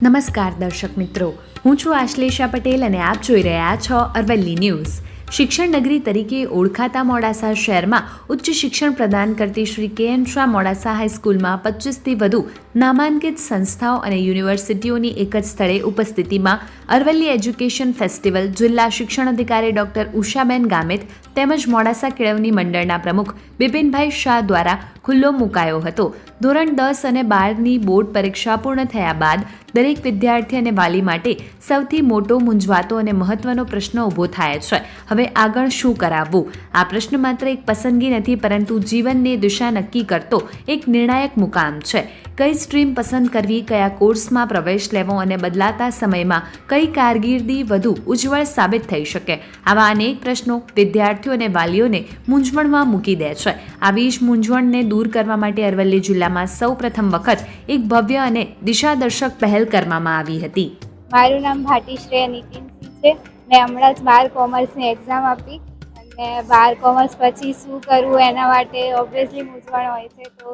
નમસ્કાર દર્શક મિત્રો, હું છું આશ્લેષા પટેલ અને આપ જોઈ રહ્યા છો અરવલ્લી ન્યૂઝ. શિક્ષણ નગરી તરીકે ઓળખાતા મોડાસા શહેરમાં ઉચ્ચ શિક્ષણ પ્રદાન કરતી શ્રી કે.એન. શાહ મોડાસા હાઈસ્કૂલમાં 25થી વધુ નામાંકિત સંસ્થાઓ અને યુનિવર્સિટીઓની એક જ સ્થળે ઉપસ્થિતિમાં અરવલ્લી એજ્યુકેશન ફેસ્ટિવલ જિલ્લા શિક્ષણ અધિકારી ડોક્ટર ઉષાબેન ગામિત તેમજ મોડાસા કેળવણી મંડળના પ્રમુખ બિપિનભાઈ શાહ દ્વારા ખુલ્લો મુકાયો હતો. ધોરણ 10 અને 12ની બોર્ડ પરીક્ષા પૂર્ણ થયા બાદ દરેક વિદ્યાર્થી અને વાલી માટે સૌથી મોટો મૂંઝવાતો અને મહત્વનો પ્રશ્ન ઊભો થાય છે. હવે આગળ શું કરાવવું? આ પ્રશ્ન માત્ર એક પસંદગી નથી, પરંતુ જીવનની દિશા નક્કી કરતો એક નિર્ણાયક મુકામ છે. કઈ સ્ટ્રીમ પસંદ કરવી, કયા કોર્સમાં પ્રવેશ લેવો અને બદલાતા સમયમાં કઈ કારકિર્દી વધુ ઉજ્જવળ સાબિત થઈ શકે, આવા અનેક પ્રશ્નો વિદ્યાર્થીઓ અને વાલીઓને મૂંઝવણમાં મૂકી દે છે. આવી જ મૂંઝવણને દૂર કરવા માટે અરવલ્લી જિલ્લામાં સૌ પ્રથમ વખત એક ભવ્ય અને દિશાદર્શક પહેલ કરવામાં આવી હતી. મારું નામ ભાટીશ્રેય નીતિનસિંહ છે. મેં હમણાં જ 12 કોમર્સની એક્ઝામ આપી અને 12 કોમર્સ પછી શું કરવું એના માટે ઓબ્વિયસલી મૂંઝવણ હોય છે. તો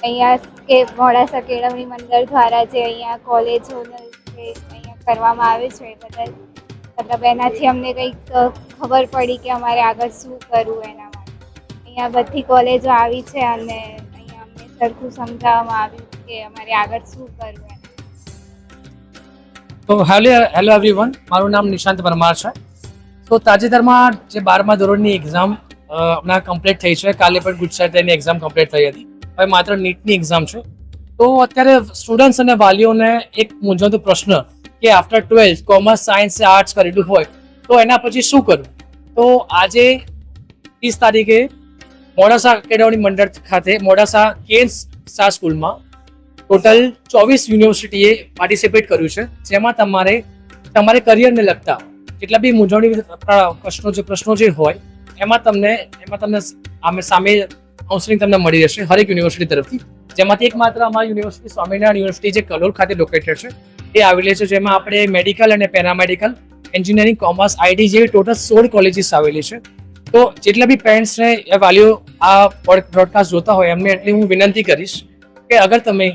અહીંયા કે મોડાસા કેળવણી મંડળ દ્વારા જે અહીંયા કોલેજો જે અહીંયા કરવામાં આવે છે એ બદલ મતલબ એનાથી અમને કંઈક ખબર પડી કે અમારે આગળ શું કરવું એના માટે. અહીંયા બધી કોલેજો આવી છે અને અહીંયા અમને સરખું સમજાવવામાં આવ્યું કે અમારે આગળ શું કરવું. તો હેલો એવરીવન, મારું નામ નિશાંત પરમાર છે. તો તાજેતરમાં જે 12મા ધોરણની એક્ઝામ હમણાં કમ્પ્લીટ થઈ છે. કાલે પણ ગુજરાતીની એક્ઝામ કમ્પ્લીટ થઈ હતી. હવે માત્ર નીટની એક્ઝામ છે. તો અત્યારે સ્ટુડન્ટ્સ અને વાલીઓને એક મૂંઝવતો પ્રશ્ન કે આફ્ટર 12 કોમર્સ, સાયન્સ, આર્ટ્સ કરેલું હોય તો એના પછી શું કરવું. તો આજે 30 તારીખે મોડાસા કેળવણી મંડળ ખાતે મોડાસા કે.એન. શાહ સ્કૂલમાં ટોટલ 24 યુનિવર્સિટીએ પાર્ટિસિપેટ કર્યું છે. જેમાં તમારે કરિયરને લગતા જેટલા બી મૂંઝવણી પ્રશ્નો જે હોય એમાં તમને સામે કાઉન્સેલિંગ તમને મળી રહેશે હરેક યુનિવર્સિટી તરફથી. જેમાંથી એકમાત્ર અમારી યુનિવર્સિટી સ્વામિનારાયણ યુનિવર્સિટી જે કલોલ ખાતે લોકેટેડ છે એ આવેલી છે. જેમાં આપણે મેડિકલ અને પેરામેડિકલ, એન્જિનિયરિંગ, કોમર્સ, આઈટી જેવી ટોટલ 16 કોલેજીસ આવેલી છે. તો જેટલા બી પેરેન્ટ્સને વાલીઓ આ બ્રોડકાસ્ટ જોતા હોય એમને એટલી હું વિનંતી કરીશ કે અગર તમે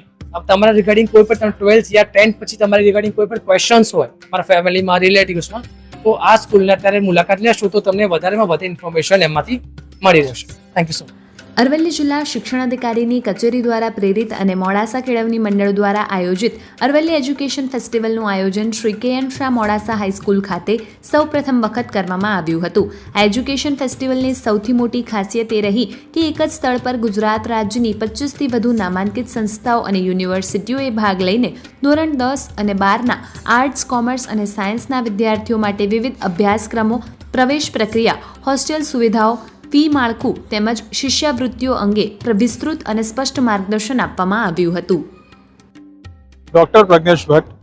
તમારા રિગાર્ડિંગ કોઈ પણ 12 યા 10 પછી તમારી રિગાર્ડિંગ કોઈ પણ ક્વેશ્ચન્સ હોય તમારા ફેમિલીમાં, રિલેટિવ્સમાં, તો આ સ્કૂલને અત્યારે મુલાકાત લેશો તો તમને વધારેમાં વધારે ઇન્ફોર્મેશન એમાંથી મળી રહેશે. Thank you so much. Aravalli જિલ્લા શિક્ષણાધિકારીની કચેરી દ્વારા પ્રેરિત અને મોડાસા કેળવણી મંડળ દ્વારા આયોજિત અરવલ્લી એજ્યુકેશન ફેસ્ટિવલનું આયોજન શ્રી કે.એન. શાહ મોડાસા હાઈસ્કૂલ ખાતે સૌ પ્રથમ વખત કરવામાં આવ્યું હતું. આ એજ્યુકેશન ફેસ્ટિવલની સૌથી મોટી ખાસિયત એ રહી કે એક જ સ્થળ પર ગુજરાત રાજ્યની 25થી વધુ નામાંકિત સંસ્થાઓ અને યુનિવર્સિટીઓએ ભાગ લઈને ધોરણ 10 અને 12ના આર્ટ્સ, કોમર્સ અને સાયન્સના વિદ્યાર્થીઓ માટે વિવિધ અભ્યાસક્રમો, પ્રવેશ પ્રક્રિયા, હોસ્ટેલ સુવિધાઓ, ફી માળખું તેમજ શિષ્યવૃત્તિઓ અંગે વિસ્તૃત અને સ્પષ્ટ માર્ગદર્શન આપવામાં આવ્યું હતું. Doctor Pragnesh Bhatt,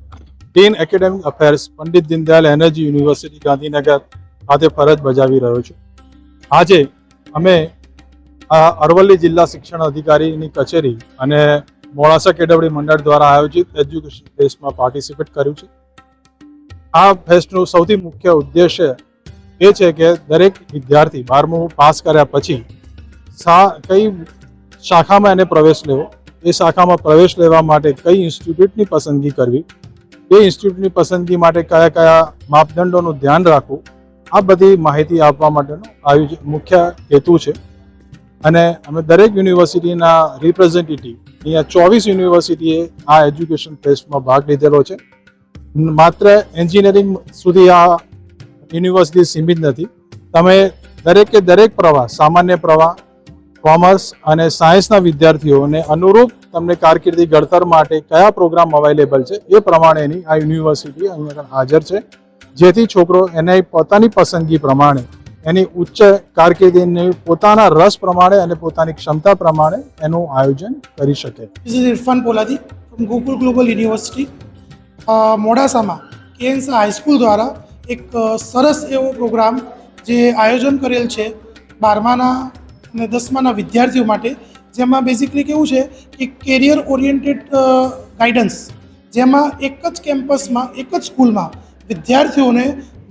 dean academic affairs, Pandit Deendayal energy university Gandhinagar ખાતે ફરજ બજાવી રહ્યો છું. આજે અમે અરવલ્લી જિલ્લા શિક્ષણ અધિકારીની કચેરી અને મોડાસા કેળવણી મંડળ દ્વારા આયોજિત એજ્યુકેશન ફેસ્ટમાં પાર્ટિસિપેટ કર્યું છે. આ ફેસ્ટનું સૌથી મુખ્ય ઉદ્દેશ્ય એ છે કે દરેક વિદ્યાર્થી 12મું પાસ કર્યા પછી કઈ શાખામાં એને પ્રવેશ લેવો, એ શાખામાં પ્રવેશ લેવા માટે કઈ ઇન્સ્ટિટ્યૂટની પસંદગી કરવી, એ ઇન્સ્ટિટ્યૂટની પસંદગી માટે કયા કયા માપદંડોનું ધ્યાન રાખવું, આ બધી માહિતી આપવા માટેનો મુખ્ય હેતુ છે. અને અમે દરેક યુનિવર્સિટીના રિપ્રેઝેન્ટેટિવ અહીંયા 24 યુનિવર્સિટીએ આ એજ્યુકેશન ફેસ્ટમાં ભાગ લીધેલો છે. માત્ર એન્જિનિયરિંગ સુધી આ યુનિવર્સિટી સીમિત નથી. તમે દરેક પ્રવાહ, સામાન્ય પ્રવાહ, કોમર્સ અને સાયન્સના વિદ્યાર્થીઓને અનુરૂપ તમને કારકિર્દી ઘડતર માટે કયા પ્રોગ્રામ અવેલેબલ છે એ પ્રમાણેની આ યુનિવર્સિટી અહીંયા હાજર છે. જેથી છોકરો એને પોતાની પસંદગી પ્રમાણે એની ઉચ્ચ કારકિર્દીની પોતાના રસ પ્રમાણે અને પોતાની ક્ષમતા પ્રમાણે એનું આયોજન કરી શકે. This is Irfan Poladi from Gokul Global University. મોડાસામાં કે.એન. શાહ હાઈસ્કૂલ દ્વારા એક સરસ એવો પ્રોગ્રામ જે આયોજન કરેલ છે 12માના અને 10માના વિદ્યાર્થીઓ માટે. જેમાં બેઝિકલી કેવું છે કે કેરિયર ઓરિએન્ટેડ ગાઈડન્સ, જેમાં એક જ કેમ્પસમાં, એક જ સ્કૂલમાં વિદ્યાર્થીઓને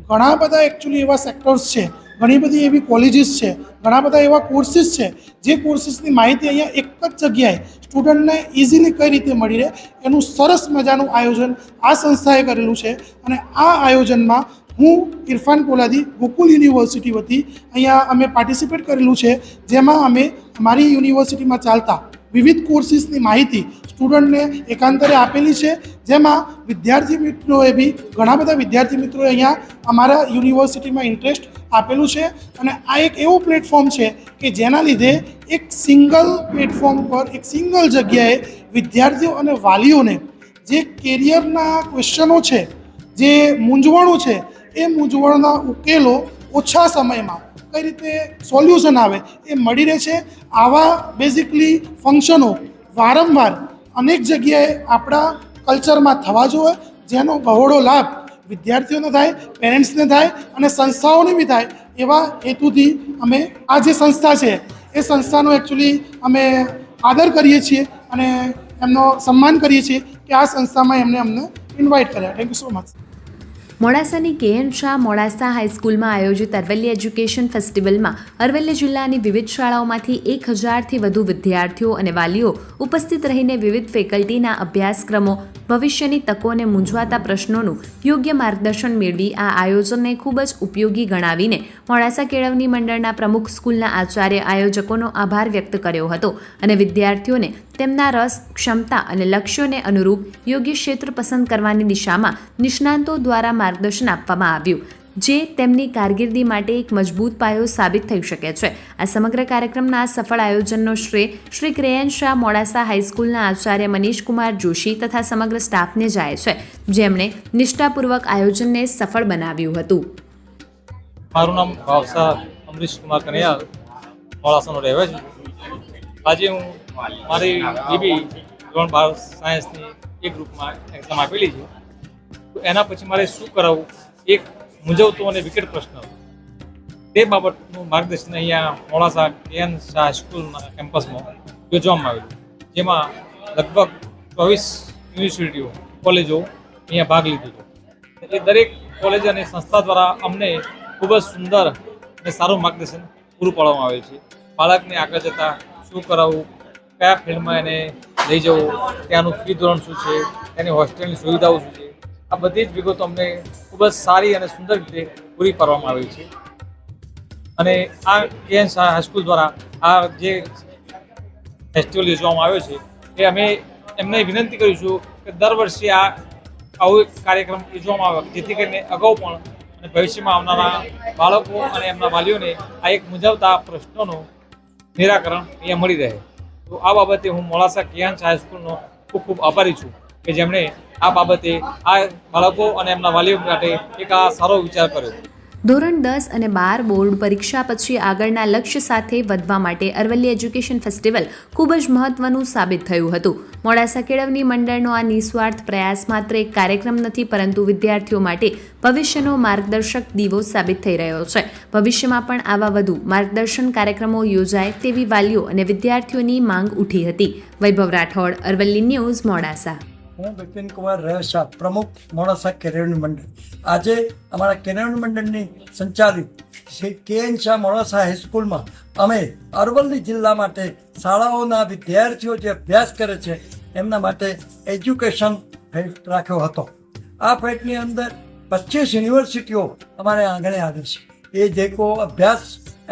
ઘણા બધા એકચ્યુઅલી એવા સેક્ટર્સ છે ઘણી બધી એવી કોલેજીસ છે, ઘણા બધા એવા કોર્સિસ છે જે કોર્સિસની માહિતી અહીંયા એક જ જગ્યાએ સ્ટુડન્ટને ઇઝીલી કઈ રીતે મળી રહે એનું સરસ મજાનું આયોજન આ સંસ્થાએ કરેલું છે. અને આ આયોજનમાં હું ઇરફાન પોલાદી ગોકુલ યુનિવર્સિટી વતી અહીંયા અમે પાર્ટિસિપેટ કરેલું છે, જેમાં અમે અમારી યુનિવર્સિટીમાં ચાલતા વિવિધ કોર્સિસની માહિતી સ્ટુડન્ટને એકાંતરે આપેલી છે. જેમાં વિદ્યાર્થી મિત્રોએ બી ઘણા બધા વિદ્યાર્થી મિત્રોએ અહીંયા અમારા યુનિવર્સિટીમાં ઇન્ટરેસ્ટ આપેલું છે. અને આ એક એવું પ્લેટફોર્મ છે કે જેના લીધે એક સિંગલ પ્લેટફોર્મ પર એક સિંગલ જગ્યાએ વિદ્યાર્થીઓ અને વાલીઓને જે કેરિયરના ક્વેશ્ચનો છે, જે મૂંઝવણો છે, એ મૂંઝવણના ઉકેલો ઓછા સમયમાં કઈ રીતે સોલ્યુશન આવે એ મળી રહે છે. આવા બેઝિકલી ફંક્શનો વારંવાર અનેક જગ્યાએ આપણા કલ્ચરમાં થવા જોઈએ, જેનો બહોળો લાભ વિદ્યાર્થીઓને થાય, પેરેન્ટ્સને થાય અને સંસ્થાઓને બી થાય. એવા હેતુથી અમે આ જે સંસ્થા છે એ સંસ્થાનો એકચ્યુઅલી અમે આદર કરીએ છીએ અને એમનો સન્માન કરીએ છીએ કે આ સંસ્થામાં અમને ઇન્વાઇટ કર્યા. Thank you so much. મોડાસાની કે.એન. શાહ મોડાસા હાઈસ્કૂલમાં આયોજિત અરવલ્લી એજ્યુકેશન ફેસ્ટિવલમાં અરવલ્લી જિલ્લાની વિવિધ શાળાઓમાંથી 1000થી વધુ વિદ્યાર્થીઓ અને વાલીઓ ઉપસ્થિત રહીને વિવિધ ફેકલ્ટીના અભ્યાસક્રમો, ભવિષ્યની તકો અને મૂંઝવાતા પ્રશ્નોનું યોગ્ય માર્ગદર્શન મેળવી આ આયોજનને ખૂબ જ ઉપયોગી ગણાવીને મોડાસા કેળવણી મંડળના પ્રમુખ, સ્કૂલના આચાર્ય, આયોજકોનો આભાર વ્યક્ત કર્યો હતો અને વિદ્યાર્થીઓને તેમના રસ, ક્ષમતા અને લક્ષ્યોને અનુરૂપ યોગ્ય ક્ષેત્ર પસંદ કરવાની દિશામાં નિષ્ણાંતો દ્વારા માર્ગદર્શન આપવામાં આવ્યું, જે તેમની કારકિર્દી માટે એક મજબૂત પાયો સાબિત થઈ શકે છે. આ સમગ્ર કાર્યક્રમના સફળ આયોજનનો શ્રેય શ્રી કે.એન. શાહ મોડાસા હાઈસ્કૂલના આચાર્ય મનીષ કુમાર જોશી તથા સમગ્ર સ્ટાફને જાય છે, જેમણે નિષ્ઠાપૂર્વક આયોજનને સફળ બનાવ્યું હતું. મારું નામ ભાવસા અમરીશ કુમાર કનૈયા, મોડાસાનો રહેવા છું. આજે હું મારી બીબી ધોરણ 12 સાયન્સની એક ગ્રુપમાં એક્ઝામ આપેલી છે. તો એના પછી મારે શું કરાવવું, એક મૂંઝવતો અને વિકટ પ્રશ્ન, તે બાબતનું માર્ગદર્શન અહીંયા મોડાસા કે.એન. શાહ સ્કૂલના કેમ્પસમાં યોજવામાં આવેલું, જેમાં લગભગ 24 યુનિવર્સિટીઓ, કોલેજો અહીંયા ભાગ લીધો હતો. એ દરેક કોલેજ અને સંસ્થા દ્વારા અમને ખૂબ જ સુંદર અને સારું માર્ગદર્શન પૂરું પાડવામાં આવે છે. બાળકને આગળ જતાં શું કરાવવું, કયા ફિલ્ડમાં એને લઈ જવું, ત્યાંનું ફી ધોરણ શું છે, તેની હોસ્ટેલની સુવિધાઓ શું છે, આ બધી જ વિગતો અમને ખૂબ જ સારી અને સુંદર રીતે પૂરી પાડવામાં આવી છે. અને આ કે.એન. શાહ હાઈસ્કૂલ દ્વારા આ જે ફેસ્ટિવલ યોજવામાં આવ્યો છે એ અમે એમને વિનંતી કરીશું કે દર વર્ષે આવો એક કાર્યક્રમ યોજવામાં આવે, જેથી કરીને અગાઉ પણ અને ભવિષ્યમાં આવનારા બાળકો અને એમના વાલીઓને આ એક મૂંઝવતા પ્રશ્નોનું નિરાકરણ અહીંયા મળી રહે. તો આ બાબતે હું મોડાસા કે.એન. શાહ હાઈસ્કૂલનો ખૂબ ખૂબ આભારી છું કે જેમણે આ બાબતે આ બાળકો અને એમના વાલીઓ માટે એક આ સારો વિચાર કર્યો. ધોરણ 10 અને 12 બોર્ડ પરીક્ષા પછી આગળના લક્ષ્ય સાથે વધવા માટે અરવલ્લી એજ્યુકેશન ફેસ્ટિવલ ખૂબ જ મહત્વનું સાબિત થયું હતું. મોડાસા કેળવણી મંડળનો આ નિસ્વાર્થ પ્રયાસ માત્ર એક કાર્યક્રમ નથી, પરંતુ વિદ્યાર્થીઓ માટે ભવિષ્યનો માર્ગદર્શક દીવો સાબિત થઈ રહ્યો છે. ભવિષ્યમાં પણ આવા વધુ માર્ગદર્શન કાર્યક્રમો યોજાય તેવી વાલીઓ અને વિદ્યાર્થીઓની માંગ ઉઠી હતી. વૈભવ રાઠોડ, અરવલ્લી ન્યૂઝ, મોડાસા. હું બિપિન કુમાર રહેશા, પ્રમુખ મોડાસા કેળવણી મંડળ. આજે અમારા કેળવણી મંડળની સંચાલિત શ્રી કે.એન. શાહ મોડાસા હાઈસ્કૂલમાં અમે અરવલ્લી જિલ્લા માટે શાળાઓના વિદ્યાર્થીઓ જે અભ્યાસ કરે છે એમના માટે એજ્યુકેશન ફેસ્ટ રાખ્યો હતો. આ ફેસ્ટની અંદર 25 યુનિવર્સિટીઓ અમારે આંગણે આવે છે. એ જે અભ્યાસ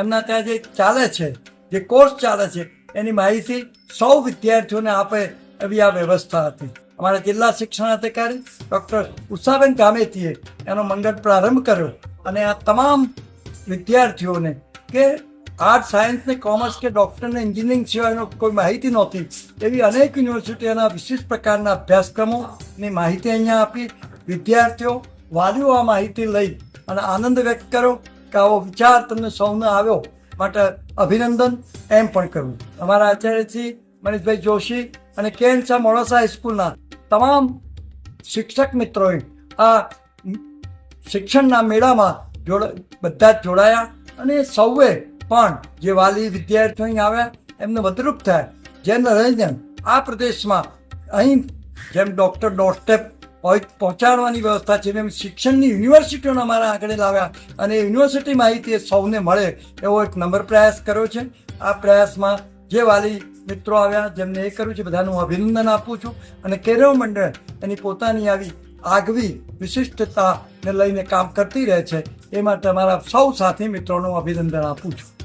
એમના ત્યાં જે ચાલે છે, જે કોર્સ ચાલે છે, એની માહિતી સૌ વિદ્યાર્થીઓને આપે એવી આ વ્યવસ્થા હતી. અમારા જિલ્લા શિક્ષણાધિકારી ડૉક્ટર ઉષાબેન ગામેતીએ એનો મંગળ પ્રારંભ કર્યો અને આ તમામ વિદ્યાર્થીઓને કે આર્ટ, સાયન્સ ને કોમર્સ કે ડૉક્ટર ને એન્જિનિયરિંગ સિવાયનો કોઈ માહિતી નહોતી એવી અનેક યુનિવર્સિટીઓના વિશિષ્ટ પ્રકારના અભ્યાસક્રમોની માહિતી અહીંયા આપી. વિદ્યાર્થીઓ, વાલીઓ આ માહિતી લઈ અને આનંદ વ્યક્ત કર્યો કે આવો વિચાર તમને સૌને આવ્યો, માટે અભિનંદન એમ પણ કર્યું. અમારા આચાર્યશ્રી મનીષભાઈ જોશી અને કે.એન. શાહ મોડાસા હાઈસ્કૂલના તમામ શિક્ષક મિત્રોએ આ શિક્ષણના મેળામાં બધા જ જોડાયા અને સૌએ પણ જે વાલી વિદ્યાર્થીઓ અહીં આવ્યા એમને મદદરૂપ થયા. જેને રહીને આ પ્રદેશમાં અહીં જેમ ડૉક્ટર ડોરસ્ટેપ પહોંચાડવાની વ્યવસ્થા છે. એમ શિક્ષણની યુનિવર્સિટીઓને અમારા આગળ લાવ્યા અને યુનિવર્સિટી માહિતી સૌને મળે એવો એક નંબર પ્રયાસ કર્યો છે. આ પ્રયાસમાં જે વાલી મિત્રો આવ્યા જેમને એ કર્યું છે બધાનું હું અભિનંદન આપું છું. અને કેળવણી મંડળ એની પોતાની આવી આગવી વિશિષ્ટતાને લઈને કામ કરતી રહે છે એ માટે અમારા સૌ સાથી મિત્રોનું અભિનંદન આપું છું.